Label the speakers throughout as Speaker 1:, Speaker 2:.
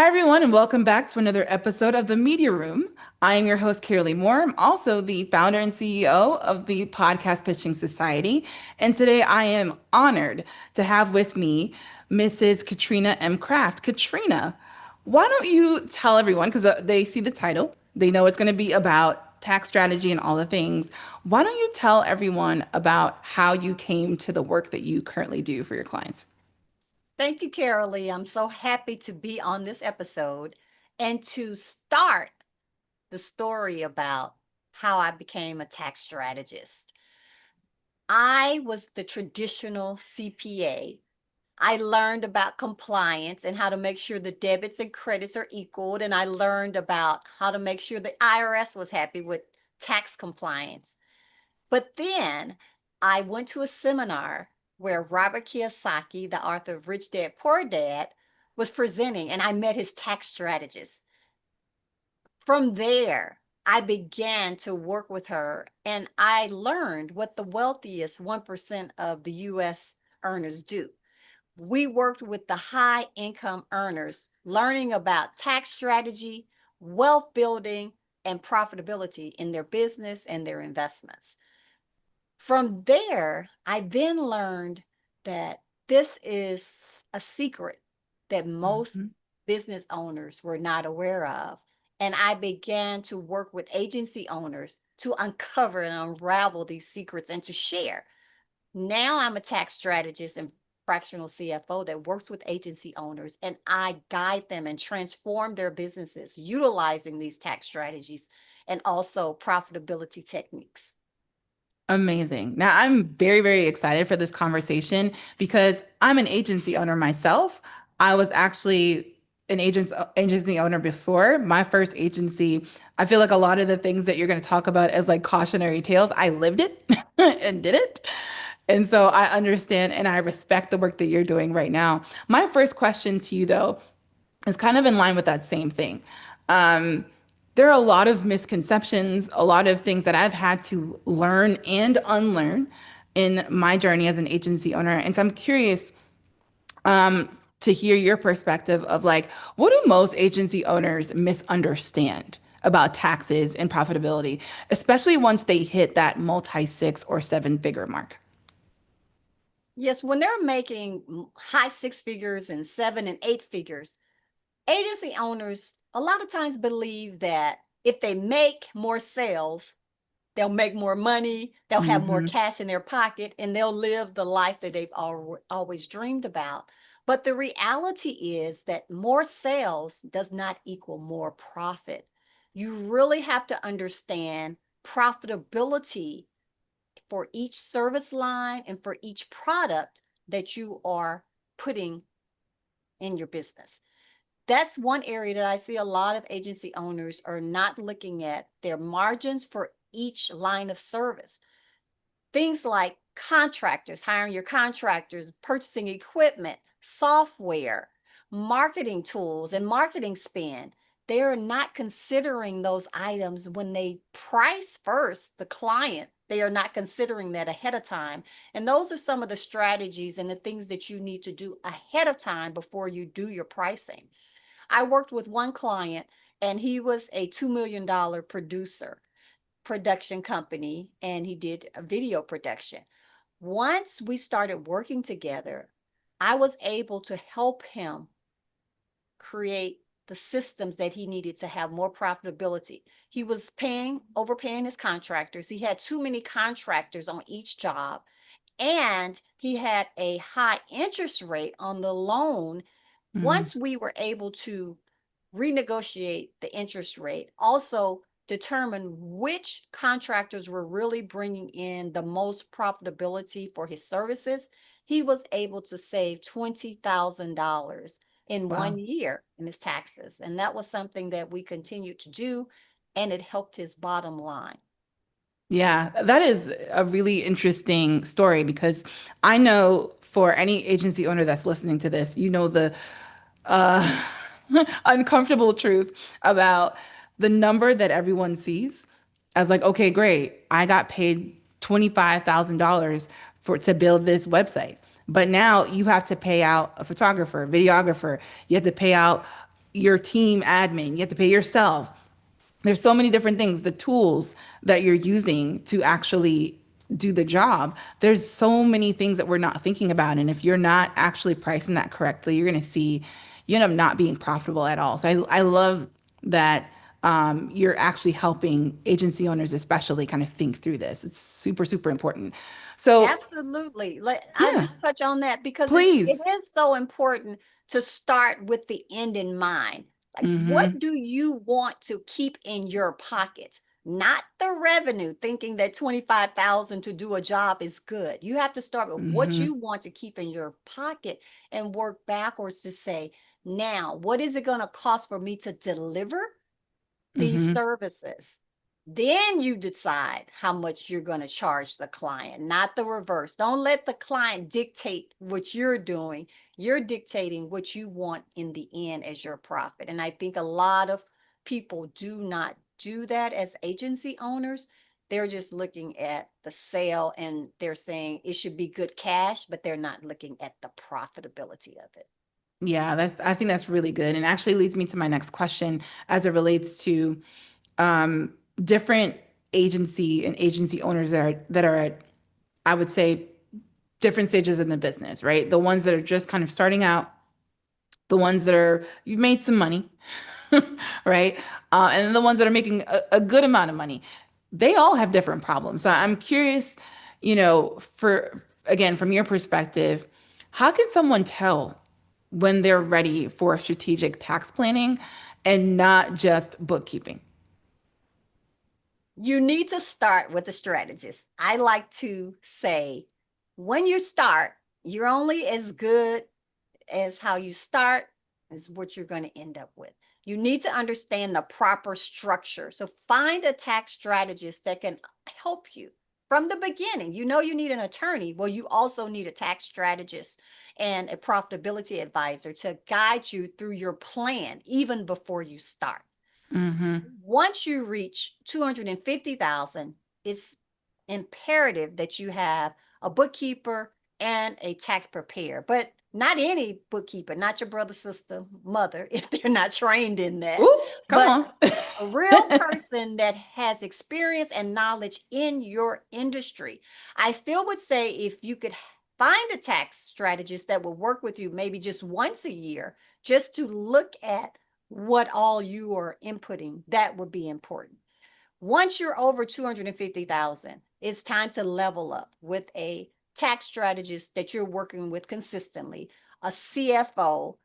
Speaker 1: Hi, everyone, and welcome back to another episode of the Media Room. I am your host, Carolee Moore. I'm also the founder and CEO of the Podcast Pitching Society. And today I am honored to have with me Mrs. Catrina M. Kraft. Katrina, why don't you tell everyone, because they see the title, they know it's going to be about tax strategy and all the things. Why don't you tell everyone about how you came to the work that you currently do for your clients?
Speaker 2: Thank you, Carolee. I'm so happy to be on this episode and to start the story about how I became a tax strategist. I was the traditional CPA. I learned about compliance and how to make sure the debits and credits are equaled. And I learned about how to make sure the IRS was happy with tax compliance. But then I went to a seminar where Robert Kiyosaki, the author of Rich Dad Poor Dad, was presenting, and I met his tax strategist. From there, I began to work with her, and I learned what the wealthiest 1% of the US earners do. We worked with the high income earners, learning about tax strategy, wealth building, and profitability in their business and their investments. From there, I then learned that this is a secret that most
Speaker 1: Mhm.
Speaker 2: business owners were not aware of. And I began to work with agency owners to uncover and unravel these secrets and to share. Now I'm a tax strategist and fractional CFO that works with agency owners, and I guide them and transform their businesses utilizing these tax strategies and also profitability techniques.
Speaker 1: Amazing. Now, I'm very, very excited for this conversation because I'm an agency owner myself. I was actually an agency owner before. My first agency, I feel like a lot of the things that you're going to talk about as like cautionary tales, I lived it and did it. And so I understand and I respect the work that you're doing right now. My first question to you, though, is kind of in line with that same thing. Um, there are a lot of misconceptions, a lot of things that I've had to learn and unlearn in my journey as an agency owner. And so I'm curious to hear your perspective of like, what do most agency owners misunderstand about taxes and profitability, especially once they hit that multi six or seven figure mark?
Speaker 2: Yes, when they're making high six figures and seven and eight figures, agency owners a lot of times believe that if they make more sales, they'll make more money, they'll have more
Speaker 1: Hmm.
Speaker 2: cash in their pocket, and they'll live the life that they've always dreamed about. But the reality is that more sales does not equal more profit. You really have to understand profitability for each service line and for each product that you are putting in your business. That's one area that I see a lot of agency owners are not looking at their margins for each line of service. Things like contractors, hiring your contractors, purchasing equipment, software, marketing tools, and marketing spend. They are not considering those items when they price first the client. They are not considering that ahead of time. And those are some of the strategies and the things that you need to do ahead of time before you do your pricing. I worked with one client, and he was a $2 million producer production company, and he did a video production. Once we started working together, I was able to help him create the systems that he needed to have more profitability. He was overpaying his contractors. He had too many contractors on each job, and he had a high interest rate on the loan.
Speaker 1: Mm.
Speaker 2: Once we were able to renegotiate the interest rate, also determine which contractors were really bringing in the most profitability for his services, he was able to save $20,000 in one
Speaker 1: Wow.
Speaker 2: year in his taxes. And that was something that we continued to do, and it helped his bottom line.
Speaker 1: Yeah, that is a really interesting story because I know for any agency owner that's listening to this, you know the uh, uncomfortable truth about the number that everyone sees as like, okay, great, I got paid $25,000 for to build this website. But now you have to pay out a photographer, videographer, you have to pay out your team admin, you have to pay yourself. There's so many different things, the tools that you're using to actually do the job. There's so many things that we're not thinking about. And if you're not actually pricing that correctly, you're going to see you end up not being profitable at all. So I love that you're actually helping agency owners, especially, kind of think through this. It's super, super important. So,
Speaker 2: Absolutely. I'll
Speaker 1: yeah,
Speaker 2: just touch on that because it
Speaker 1: please.
Speaker 2: is so important to start with the end in mind. Like, what
Speaker 1: Mm-hmm.
Speaker 2: do you want to keep in your pocket? Not the revenue, thinking that 25,000 to do a job is good. You have to start with what
Speaker 1: Mm-hmm.
Speaker 2: you want to keep in your pocket and work backwards to say, now, what is it going to cost for me to deliver these
Speaker 1: Mm-hmm.
Speaker 2: services? Then you decide how much you're going to charge the client, not the reverse. Don't let the client dictate what you're doing. You're dictating what you want in the end as your profit. And I think a lot of people do not do that as agency owners. They're just looking at the sale and they're saying it should be good cash, but they're not looking at the profitability of it.
Speaker 1: Yeah, I think that's really good. And actually leads me to my next question as it relates to different agency owners that are at, I would say, different stages in the business, right? The ones that are just kind of starting out, the ones that are you've made some money, right? And then the ones that are making a good amount of money. They all have different problems. So I'm curious, for again, from your perspective, how can someone tell when they're ready for strategic tax planning and not just bookkeeping?
Speaker 2: You need to start with a strategist. I like to say, when you start, you're only as good as how you start, is what you're going to end up with. You need to understand the proper structure. So find a tax strategist that can help you from the beginning. You know you need an attorney. Well, you also need a tax strategist and a profitability advisor to guide you through your plan even before you start.
Speaker 1: Mm-hmm.
Speaker 2: Once you reach 250,000, it's imperative that you have a bookkeeper and a tax preparer, but not any bookkeeper, not your brother, sister, mother, if they're not trained in that,
Speaker 1: Ooh, come
Speaker 2: but
Speaker 1: on.
Speaker 2: a real person that has experience and knowledge in your industry. I still would say if you could find a tax strategist that will work with you maybe just once a year, just to look at what all you are inputting, that would be important. Once you're over 250,000, it's time to level up with a tax strategist that you're working with consistently, a CFO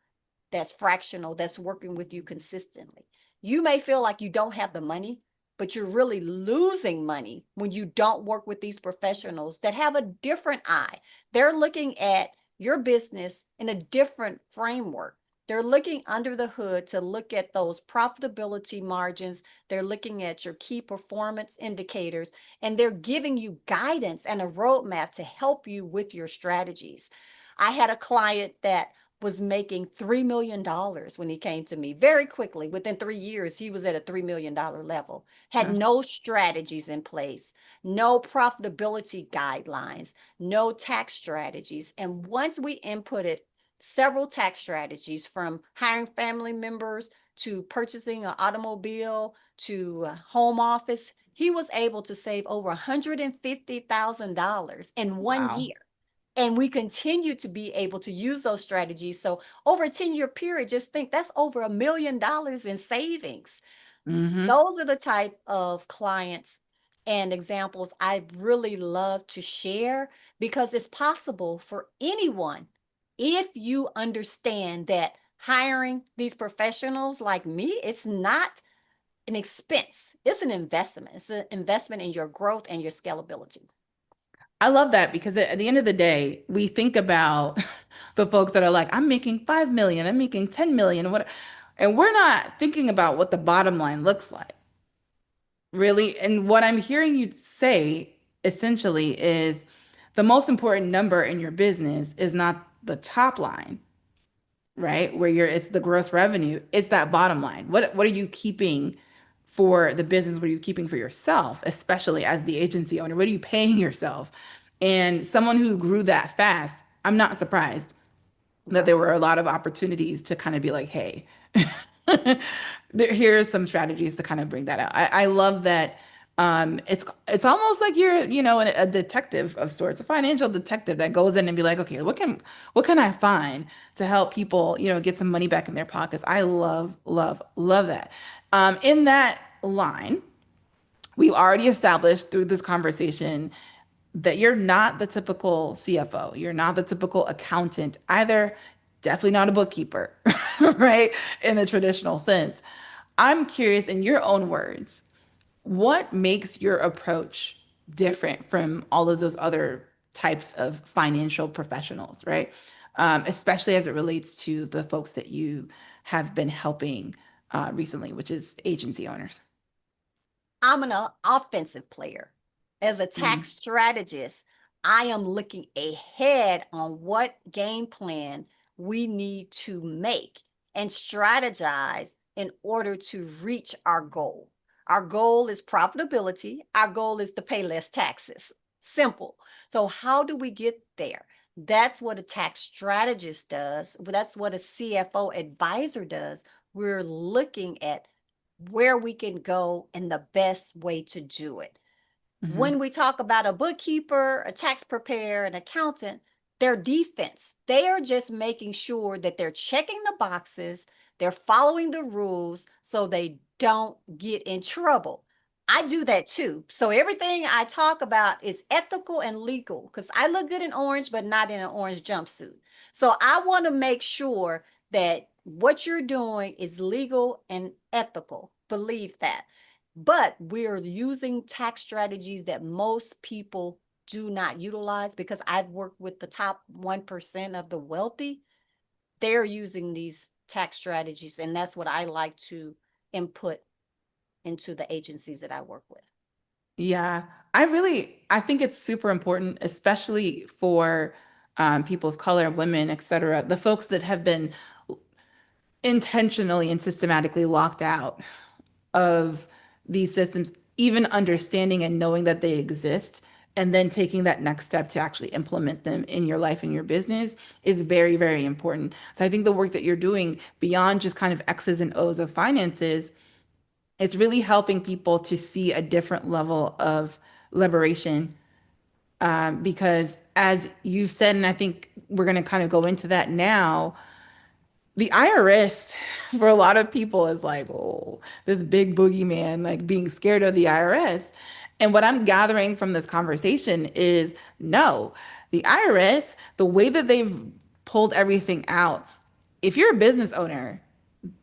Speaker 2: that's fractional, that's working with you consistently. You may feel like you don't have the money, but you're really losing money when you don't work with these professionals that have a different eye. They're looking at your business in a different framework. They're looking under the hood to look at those profitability margins. They're looking at your key performance indicators, and they're giving you guidance and a roadmap to help you with your strategies. I had a client that was making $3 million when he came to me very quickly. Within 3 years, he was at a $3 million level, had
Speaker 1: Gosh.
Speaker 2: no strategies in place, no profitability guidelines, no tax strategies. And once we inputted several tax strategies, from hiring family members to purchasing an automobile to a home office, he was able to save over $150,000 in one
Speaker 1: Wow.
Speaker 2: year. And we continue to be able to use those strategies. So over a 10-year period, just think that's over $1 million in savings.
Speaker 1: Mm-hmm.
Speaker 2: Those are the type of clients and examples I really love to share, because it's possible for anyone if you understand that hiring these professionals like me, it's not an expense, it's an investment. It's an investment in your growth and your scalability.
Speaker 1: I love that because at the end of the day, we think about the folks that are like, I'm making 5 million, I'm making 10 million, what, and we're not thinking about what the bottom line looks like, really. And what I'm hearing you say essentially is the most important number in your business is not the top line, right? Where it's the gross revenue, it's that bottom line. What are you keeping for the business? What are you keeping for yourself, especially as the agency owner? What are you paying yourself? And someone who grew that fast, I'm not surprised that there
Speaker 2: Right.
Speaker 1: were a lot of opportunities to kind of be like, hey. Here are some strategies to kind of bring that out. I love that it's almost like you're, a detective of sorts, a financial detective that goes in and be like, okay, what can I find to help people, get some money back in their pockets. I love, love, love that. In that line, we already established through this conversation that you're not the typical CFO. You're not the typical accountant either. Definitely not a bookkeeper, right? In the traditional sense. I'm curious, in your own words, what makes your approach different from all of those other types of financial professionals, right? Especially as it relates to the folks that you have been helping recently, which is agency owners.
Speaker 2: I'm an offensive player. As a tax
Speaker 1: Mm.
Speaker 2: strategist, I am looking ahead on what game plan we need to make and strategize in order to reach our goal. Our goal is profitability. Our goal is to pay less taxes. Simple. So, how do we get there? That's what a tax strategist does. That's what a CFO advisor does. We're looking at where we can go and the best way to do it.
Speaker 1: Hmm.
Speaker 2: When we talk about a bookkeeper, a tax preparer, an accountant, their defense, they are just making sure that they're checking the boxes, they're following the rules so they don't get in trouble. I do that too. So everything I talk about is ethical and legal because I look good in orange, but not in an orange jumpsuit. So I want to make sure that what you're doing is legal and ethical. Believe that. But we're using tax strategies that most people do not utilize because I've worked with the top 1% of the wealthy. They're using these tax strategies, and that's what I like to input into the agencies that I work with.
Speaker 1: Yeah, I think it's super important, especially for people of color, women, et cetera, the folks that have been intentionally and systematically locked out of these systems, even understanding and knowing that they exist, and then taking that next step to actually implement them in your life and your business is very, very important. So I think the work that you're doing beyond just kind of X's and O's of finances, it's really helping people to see a different level of liberation. Because as you said, and I think we're going to kind of go into that now, the IRS for a lot of people is like, oh, this big boogeyman, like being scared of the IRS. And what I'm gathering from this conversation is no, the IRS, the way that they've pulled everything out, if you're a business owner,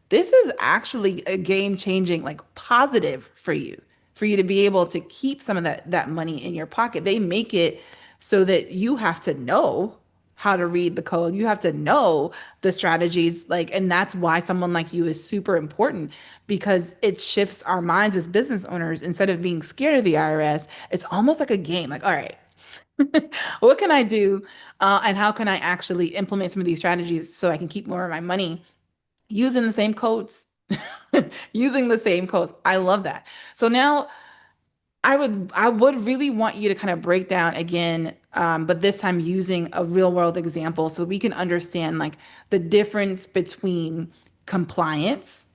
Speaker 1: this is actually a game changing, like positive for you to be able to keep some of that money in your pocket. They make it so that you have to know how to read the code. You have to know the strategies, like, and that's why someone like you is super important because it shifts our minds as business owners. Instead of being scared of the IRS, it's almost like a game. Like, all right, what can I do, and how can I actually implement some of these strategies so I can keep more of my money using the same codes, using the same codes. I love that. So now I would really want you to kind of break down again, but this time using a real world example so we can understand like the difference between compliance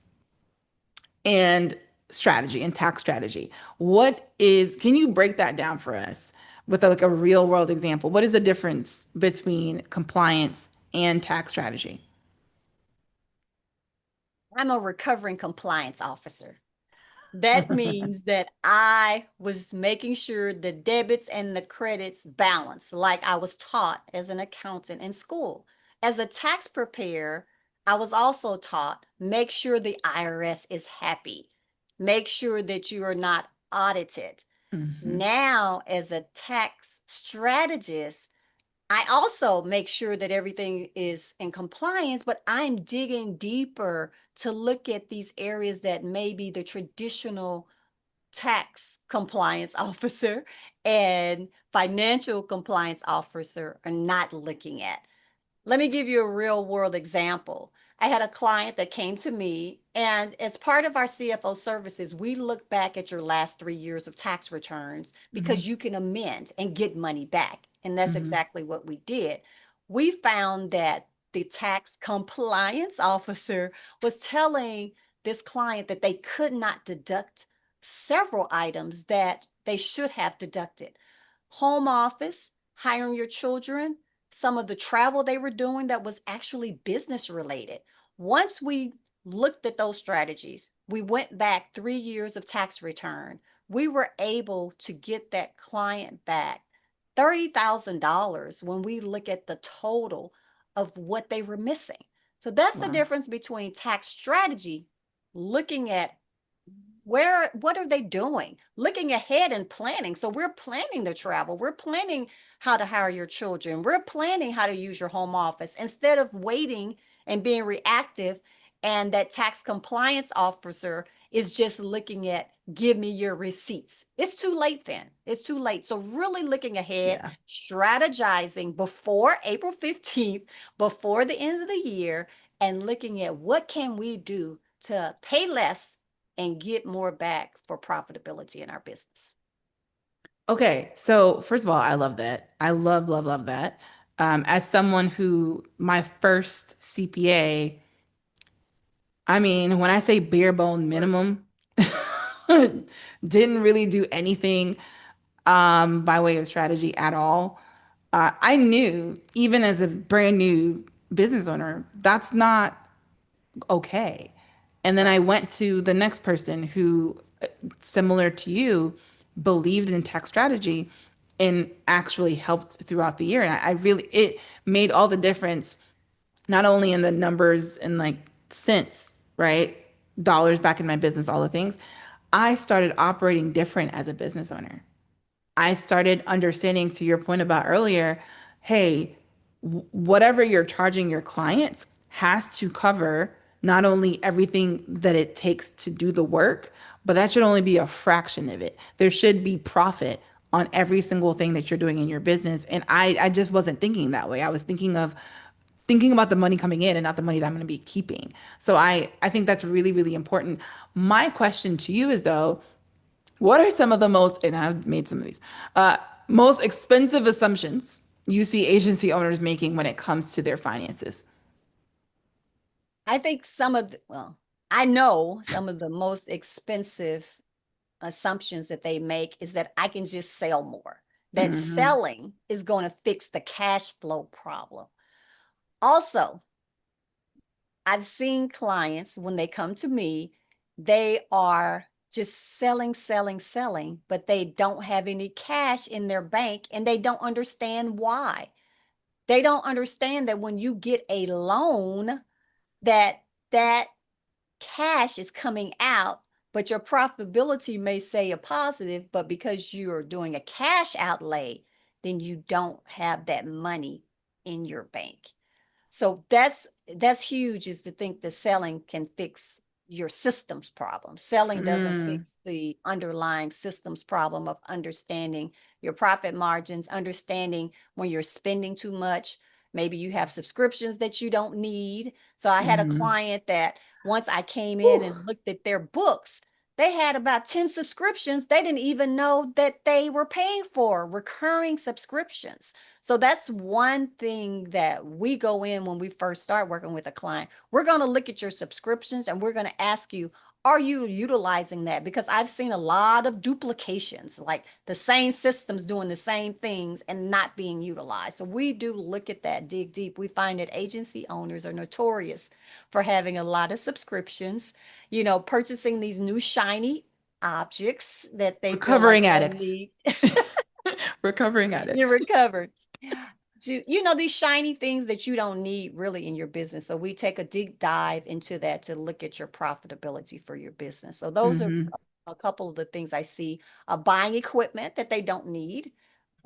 Speaker 1: and strategy and tax strategy. Can you break that down for us with like a real world example? What is the difference between compliance and tax strategy?
Speaker 2: I'm a recovering compliance officer. That means that I was making sure the debits and the credits balance, like I was taught as an accountant in school. As a tax preparer, I was also taught make sure the IRS is happy, make sure that you are not audited.
Speaker 1: Mhm.
Speaker 2: Now, as a tax strategist, I also make sure that everything is in compliance, but I'm digging deeper to look at these areas that maybe the traditional tax compliance officer and financial compliance officer are not looking at. Let me give you a real world example. I had a client that came to me, and as part of our CFO services, we look back at your last 3 years of tax returns
Speaker 1: Mhm.
Speaker 2: because you can amend and get money back. And that's
Speaker 1: Mhm.
Speaker 2: exactly what we did. We found that the tax compliance officer was telling this client that they could not deduct several items that they should have deducted. Home office, hiring your children, some of the travel they were doing that was actually business related. Once we looked at those strategies, we went back 3 years of tax return. We were able to get that client back $30,000 when we look at the total of what they were missing. So that's the
Speaker 1: Wow.
Speaker 2: difference between tax strategy, looking at what are they doing, looking ahead and planning. So we're planning the travel, we're planning how to hire your children, we're planning how to use your home office instead of waiting and being reactive. And that tax compliance officer is just looking at, give me your receipts. It's too late then. It's too late. So really looking ahead,
Speaker 1: Yeah.
Speaker 2: strategizing before April 15th, before the end of the year, and looking at what can we do to pay less and get more back for profitability in our business.
Speaker 1: Okay, so first of all, I love that. I love, love, love that. As someone who, my first CPA, I mean, when I say bare bone
Speaker 2: Works.
Speaker 1: minimum, didn't really do anything by way of strategy at all. I knew, even as a brand new business owner, that's not okay. And then I
Speaker 2: Right.
Speaker 1: went to the next person who, similar to you, believed in tech strategy and actually helped throughout the year. And I really, it made all the difference, not only in the numbers and like cents, right? Dollars back in my business, all the things. I started operating different as a business owner. I started understanding, to your point about earlier, hey, whatever you're charging your clients has to cover not only everything that it takes to do the work, but that should only be a fraction of it. There should be profit on every single thing that you're doing in your business. And I just wasn't thinking that way. I was thinking about the money coming in and not the money that I'm going to be keeping. So I think that's really, really important. My question to you is though, what are some of the most, and I've made some of these, most expensive assumptions you see agency owners making when it comes to their finances?
Speaker 2: I think I know some of the most expensive assumptions that they make is that I can just sell more, that
Speaker 1: Hmm.
Speaker 2: selling is going to fix the cash flow problem. Also, I've seen clients when they come to me, they are just selling, selling, selling, but they don't have any cash in their bank and they don't understand why. They don't understand that when you get a loan, that that cash is coming out, but your profitability may say a positive, but because you are doing a cash outlay, then you don't have that money in your bank. So that's huge, is to think that selling can fix your systems problem. Selling doesn't
Speaker 1: Mm,
Speaker 2: fix the underlying systems problem of understanding your profit margins, understanding when you're spending too much. Maybe you have subscriptions that you don't need. So I had a
Speaker 1: hmm.
Speaker 2: client that once I came in
Speaker 1: Whew.
Speaker 2: and looked at their books, they had about 10 subscriptions they didn't even know that they were paying for, recurring subscriptions. So that's one thing that we go in when we first start working with a client. We're going to look at your subscriptions and we're going to ask you, are you utilizing that? Because I've seen a lot of duplications, like the same systems doing the same things and not being utilized. So we do look at that, dig deep. We find that agency owners are notorious for having a lot of subscriptions, purchasing these new shiny objects that they feel like
Speaker 1: Recovering
Speaker 2: they don't
Speaker 1: addicts.
Speaker 2: need.
Speaker 1: Recovering
Speaker 2: You're
Speaker 1: addicts.
Speaker 2: recovered. These shiny things that you don't need really in your business. So we take a deep dive into that to look at your profitability for your business. So those are
Speaker 1: Hmm.
Speaker 2: a couple of the things I see. Buying equipment that they don't need.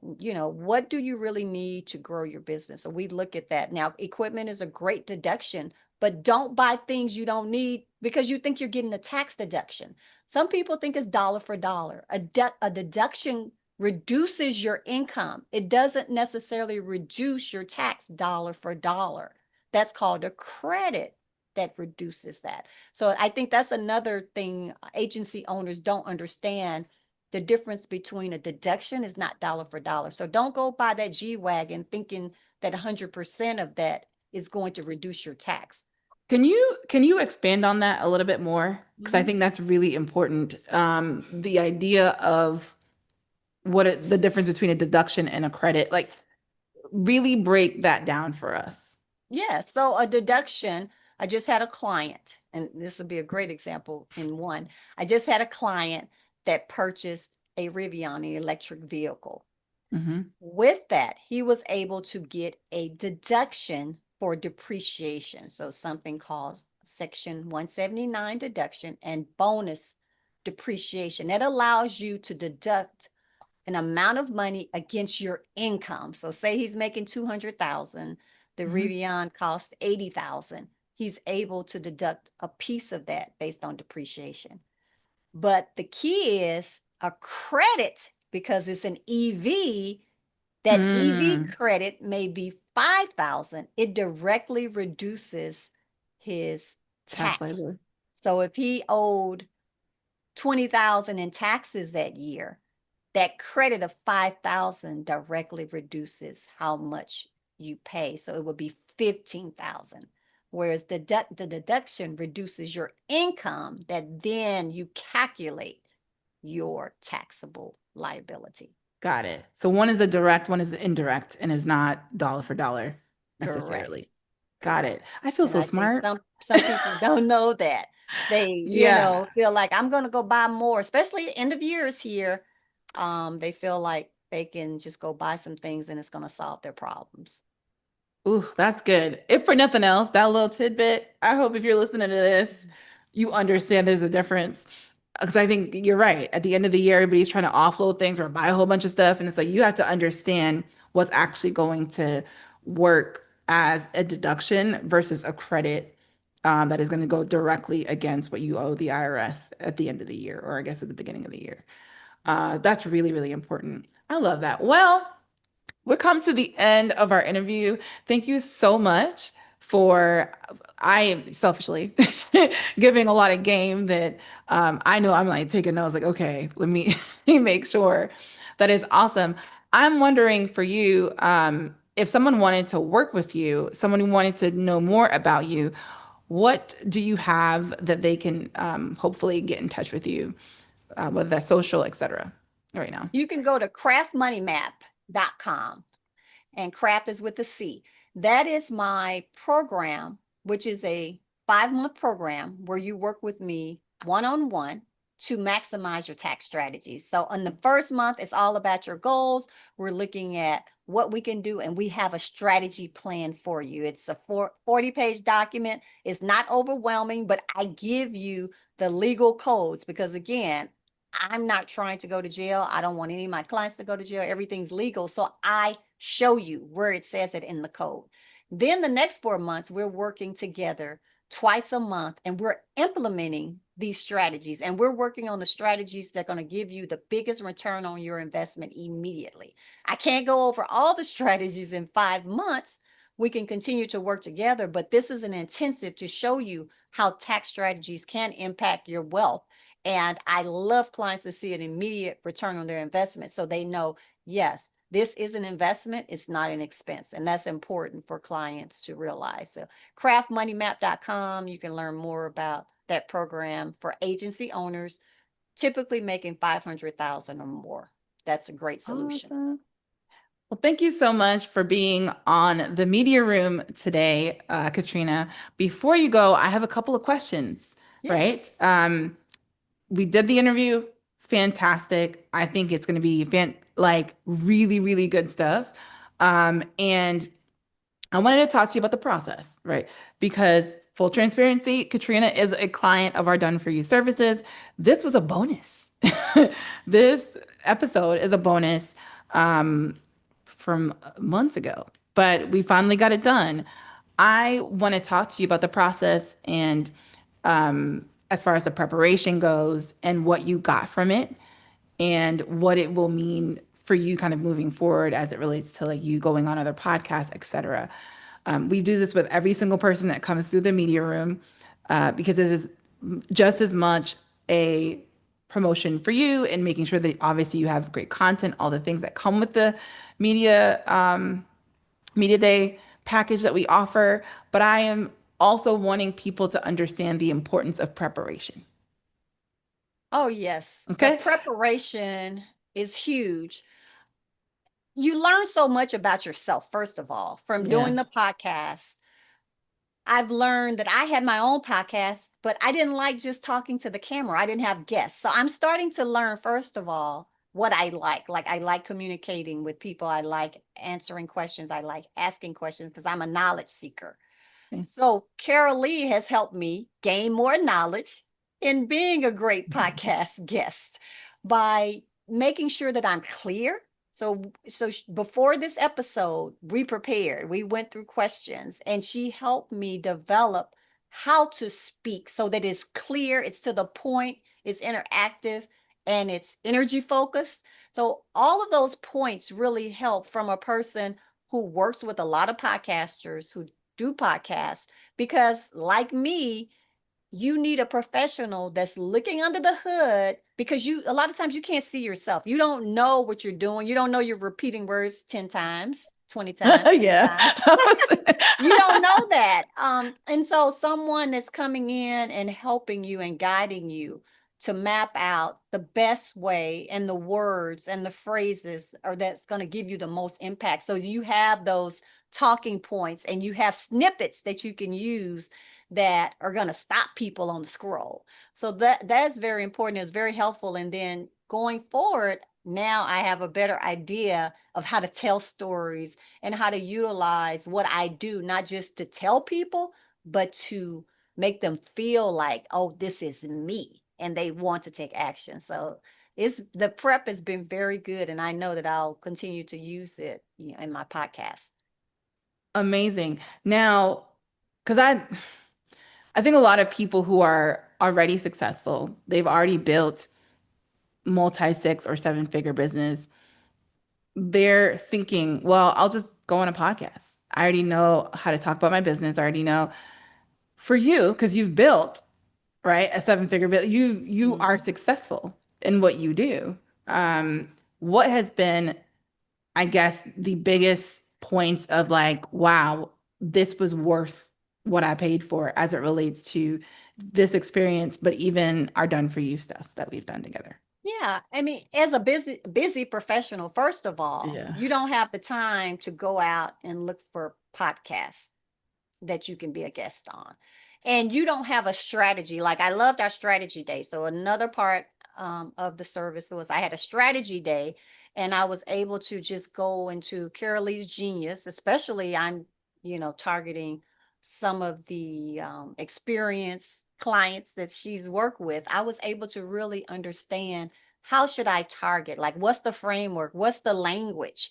Speaker 2: What do you really need to grow your business? So we look at that. Now, equipment is a great deduction, but don't buy things you don't need because you think you're getting a tax deduction. Some people think it's dollar for dollar. A deduction reduces your income. It doesn't necessarily reduce your tax dollar for dollar. That's called a credit that reduces that. So I think that's another thing agency owners don't understand. The difference between a deduction is not dollar for dollar. So don't go buy that G Wagon thinking that 100% of that is going to reduce your tax.
Speaker 1: Can you expand on that a little bit more? Because I
Speaker 2: Mhm.
Speaker 1: think that's really important. The idea of the difference between a deduction and a credit, like really break that down for us.
Speaker 2: Yeah, so a deduction, I just had a client, and this would be a great example in one. I just had a client that purchased a Rivian, an electric vehicle.
Speaker 1: Hmm.
Speaker 2: With that, he was able to get a deduction for depreciation. So something called Section 179 deduction and bonus depreciation. That allows you to deduct an amount of money against your income. So say he's making 200,000, the
Speaker 1: Hmm.
Speaker 2: Rivian costs 80,000. He's able to deduct a piece of that based on depreciation. But the key is a credit because it's an EV. That EV
Speaker 1: Mm,
Speaker 2: credit may be 5,000. It directly reduces his
Speaker 1: tax
Speaker 2: tax.
Speaker 1: liability.
Speaker 2: So if he owed 20,000 in taxes that year, that credit of 5,000 directly reduces how much you pay. So it would be 15,000. Whereas the deduction reduces your income that then you calculate your taxable liability.
Speaker 1: Got it. So one is a direct, one is the indirect, and is not dollar for dollar
Speaker 2: Correct.
Speaker 1: necessarily. Got it.
Speaker 2: Correct.
Speaker 1: I feel
Speaker 2: And
Speaker 1: so
Speaker 2: I think
Speaker 1: smart.
Speaker 2: some people don't know that. They,
Speaker 1: Yeah.
Speaker 2: feel like I'm going to go buy more, especially end of years here. They feel like they can just go buy some things and it's going to solve their problems.
Speaker 1: Ooh, that's good. If for nothing else, that little tidbit, I hope if you're listening to this, you understand there's a difference. Because I think you're right. At the end of the year, everybody's trying to offload things or buy a whole bunch of stuff. And it's like you have to understand what's actually going to work as a deduction versus a credit that is going to go directly against what you owe the IRS at the end of the year, or I guess at the beginning of the year. That's really, really important. I love that. Well, we're come to the end of our interview. Thank you so much for I am selfishly giving a lot of game that I know I'm like taking notes like, okay, let me, let me make sure that is awesome. I'm wondering for you, if someone wanted to work with you, someone who wanted to know more about you, what do you have that they can hopefully get in touch with you, whether that's social, etc. right now?
Speaker 2: You can go to craftmoneymap.com, and craft is with a C. That is my program, which is a 5-month program where you work with me one on one to maximize your tax strategies. So, in the first month, it's all about your goals. We're looking at what we can do, and we have a strategy plan for you. It's a 40-page document. It's not overwhelming, but I give you the legal codes because, again, I'm not trying to go to jail. I don't want any of my clients to go to jail. Everything's legal. So I show you where it says it in the code. Then the next 4 months, we're working together twice a month and we're implementing these strategies. And we're working on the strategies that are going to give you the biggest return on your investment immediately. I can't go over all the strategies in 5 months. We can continue to work together, but this is an intensive to show you how tax strategies can impact your wealth. And I love clients to see an immediate return on their investment so they know, yes, this is an investment, it's not an expense. And that's important for clients to realize. So craftmoneymap.com, you can learn more about that program for agency owners, typically making 500,000 or more. That's a great solution.
Speaker 1: Awesome. Well, thank you so much for being on the media room today, Katrina. Before you go, I have a couple of questions, right?
Speaker 2: Yes.
Speaker 1: We did the interview, fantastic. I think it's going to be like really, really good stuff. And I wanted to talk to you about the process, right? Because full transparency, Katrina is a client of our Done For You services. This was a bonus. This episode is a bonus from months ago, but we finally got it done. I want to talk to you about the process and as far as the preparation goes and what you got from it and what it will mean for you kind of moving forward as it relates to like you going on other podcasts, et cetera. We do this with every single person that comes through the media room because this is just as much a promotion for you and making sure that obviously you have great content, all the things that come with the media media day, package that we offer, but I am also wanting people to understand the importance of preparation.
Speaker 2: Oh, yes. The
Speaker 1: Okay?
Speaker 2: preparation is huge. You learn so much about yourself, first of all, from
Speaker 1: Yeah.
Speaker 2: doing the podcast. I've learned that I had my own podcast, but I didn't like just talking to the camera. I didn't have guests. So I'm starting to learn, first of all, what I like. Like, I like communicating with people. I like answering questions. I like asking questions because I'm a knowledge seeker.
Speaker 1: Okay.
Speaker 2: So Carol Lee has helped me gain more knowledge in being a great podcast guest by making sure that I'm clear. So before this episode, we prepared, we went through questions, and she helped me develop how to speak so that it's clear, it's to the point, it's interactive, and it's energy focused. So all of those points really help from a person who works with a lot of podcasters who do podcasts, because like me, you need a professional that's looking under the hood, because you a lot of times you can't see yourself. You don't know what you're doing. You don't know you're repeating words 10 times, 20 times, 30
Speaker 1: Yeah.
Speaker 2: times.
Speaker 1: That was
Speaker 2: You don't know that. And so someone that's coming in and helping you and guiding you to map out the best way and the words and the phrases are that's going to give you the most impact. So you have those talking points and you have snippets that you can use that are going to stop people on the scroll. So that's very important. It's very helpful. And then going forward, now I have a better idea of how to tell stories and how to utilize what I do, not just to tell people, but to make them feel like, oh, this is me, and they want to take action. So it's the prep has been very good, and I know that I'll continue to use it, in my podcast.
Speaker 1: amazing. Now, because I think a lot of people who are already successful, they've already built multi six or seven figure business. They're thinking, well, I'll just go on a podcast. I already know how to talk about my business. I already know for you, because you've built, right, a seven figure business, you are
Speaker 2: Mhm.
Speaker 1: successful in what you do. What has been, I guess, the biggest points of like, wow, this was worth what I paid for as it relates to this experience, but even our done for you stuff that we've done together.
Speaker 2: Yeah, I mean, as a busy professional, first of all,
Speaker 1: Yeah.
Speaker 2: you don't have the time to go out and look for podcasts that you can be a guest on. And you don't have a strategy. Like, I loved our strategy day. So another part of the service was I had a strategy day, and I was able to just go into Carol Lee's Genius, especially I'm, targeting some of the experienced clients that she's worked with. I was able to really understand, how should I target? Like, what's the framework? What's the language?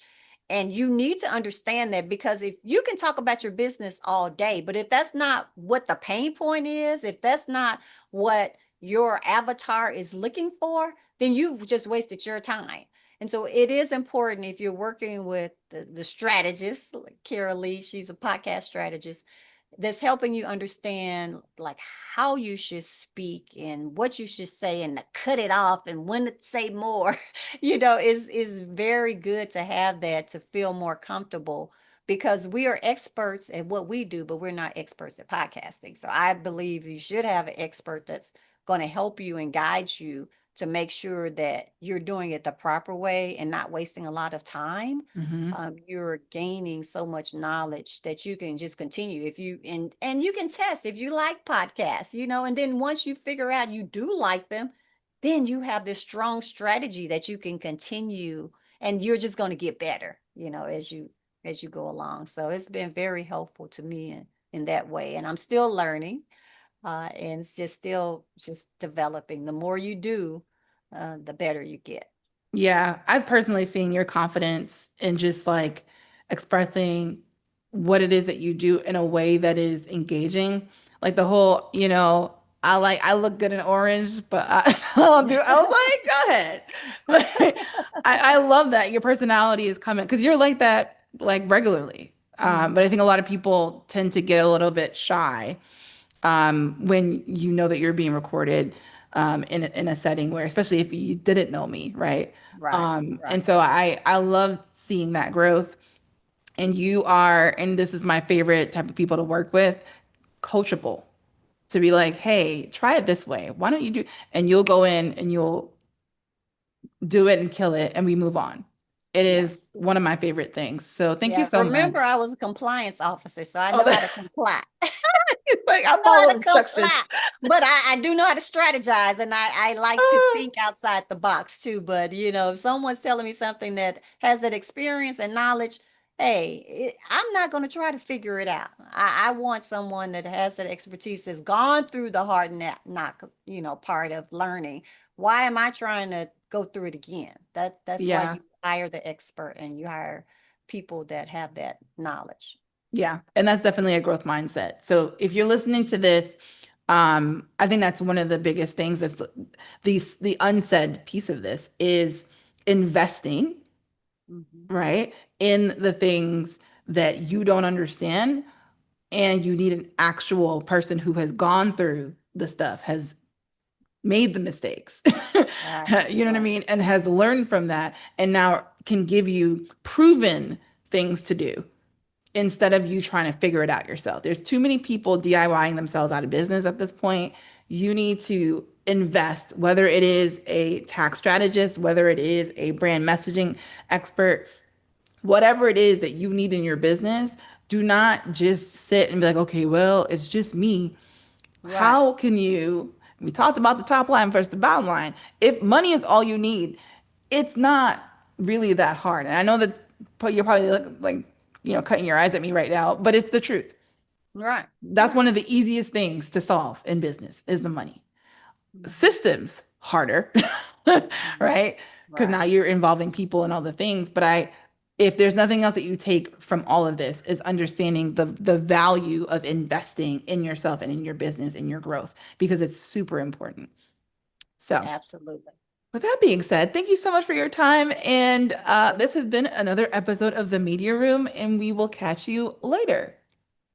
Speaker 2: And you need to understand that, because if you can talk about your business all day, but if that's not what the pain point is, if that's not what your avatar is looking for, then you've just wasted your time. And so it is important, if you're working with the strategist, like Kara Lee, she's a podcast strategist, that's helping you understand like how you should speak and what you should say and to cut it off and when to say more. Is very good to have that, to feel more comfortable, because we are experts at what we do, but we're not experts at podcasting. So I believe you should have an expert that's going to help you and guide you to make sure that you're doing it the proper way and not wasting a lot of time.
Speaker 1: Hmm.
Speaker 2: You're gaining so much knowledge that you can just continue, if you and you can test if you like podcasts, and then once you figure out you do like them, then you have this strong strategy that you can continue, and you're just going to get better, as you go along. So it's been very helpful to me in that way, and I'm still learning, and it's just still just developing. The more you do, the better you get.
Speaker 1: Yeah, I've personally seen your confidence in just like expressing what it is that you do in a way that is engaging. Like the whole, I look good in orange, but I'll do. I was like, go ahead. Like, I love that your personality is coming because you're like that like regularly. But I
Speaker 2: Mhm.
Speaker 1: think a lot of people tend to get a little bit shy when you know that you're being recorded in a setting where, especially if you didn't know me, right?
Speaker 2: Right,
Speaker 1: And
Speaker 2: right.
Speaker 1: so I love seeing that growth. and you are, and this is my favorite type of people to work with, coachable. To be like, hey, try it this way. Why don't you do? And you'll go in and you'll do it and kill it, and we move on. It is
Speaker 2: Yes.
Speaker 1: one of my favorite things. So thank you
Speaker 2: Yeah.
Speaker 1: so
Speaker 2: Remember,
Speaker 1: much.
Speaker 2: I was a compliance officer, so I
Speaker 1: Oh,
Speaker 2: know how to comply.
Speaker 1: it's like I
Speaker 2: I know how
Speaker 1: follow
Speaker 2: to
Speaker 1: instructions.
Speaker 2: comply, but I do know how to strategize, and I like to think outside the box too. But if someone's telling me something that has that experience and knowledge, hey, I'm not going to try to figure it out. I want someone that has that expertise, has gone through the hard knock, part of learning. Why am I trying to go through it again? That's why
Speaker 1: Yeah.
Speaker 2: you hire the expert and you hire people that have that knowledge.
Speaker 1: Yeah, and that's definitely a growth mindset. So if you're listening to this, I think that's one of the biggest things that's the unsaid piece of this is investing,
Speaker 2: Mhm.
Speaker 1: right, in the things that you don't understand, and you need an actual person who has gone through the stuff, has made the mistakes,
Speaker 2: Right,
Speaker 1: you know what I
Speaker 2: right.
Speaker 1: mean, and has learned from that, and now can give you proven things to do instead of you trying to figure it out yourself. There's too many people DIYing themselves out of business at this point. You need to invest, whether it is a tax strategist, whether it is a brand messaging expert, whatever it is that you need in your business. Do not just sit and be like, okay, well, it's just me.
Speaker 2: Right.
Speaker 1: How can you? We talked about the top line versus the bottom line. If money is all you need, it's not really that hard. And I know that you're probably like, cutting your eyes at me right now, but it's the truth.
Speaker 2: Right.
Speaker 1: That's
Speaker 2: Right.
Speaker 1: one of the easiest things to solve in business is the money.
Speaker 2: Mhm.
Speaker 1: Systems harder,
Speaker 2: Mhm.
Speaker 1: right? Because
Speaker 2: Right.
Speaker 1: now you're involving people and all the things. But if there's nothing else that you take from all of this, is understanding the value of investing in yourself and in your business and your growth because it's super important. So,
Speaker 2: Absolutely.
Speaker 1: with that being said, thank you so much for your time. And this has been another episode of the Media Room, and we will catch you later.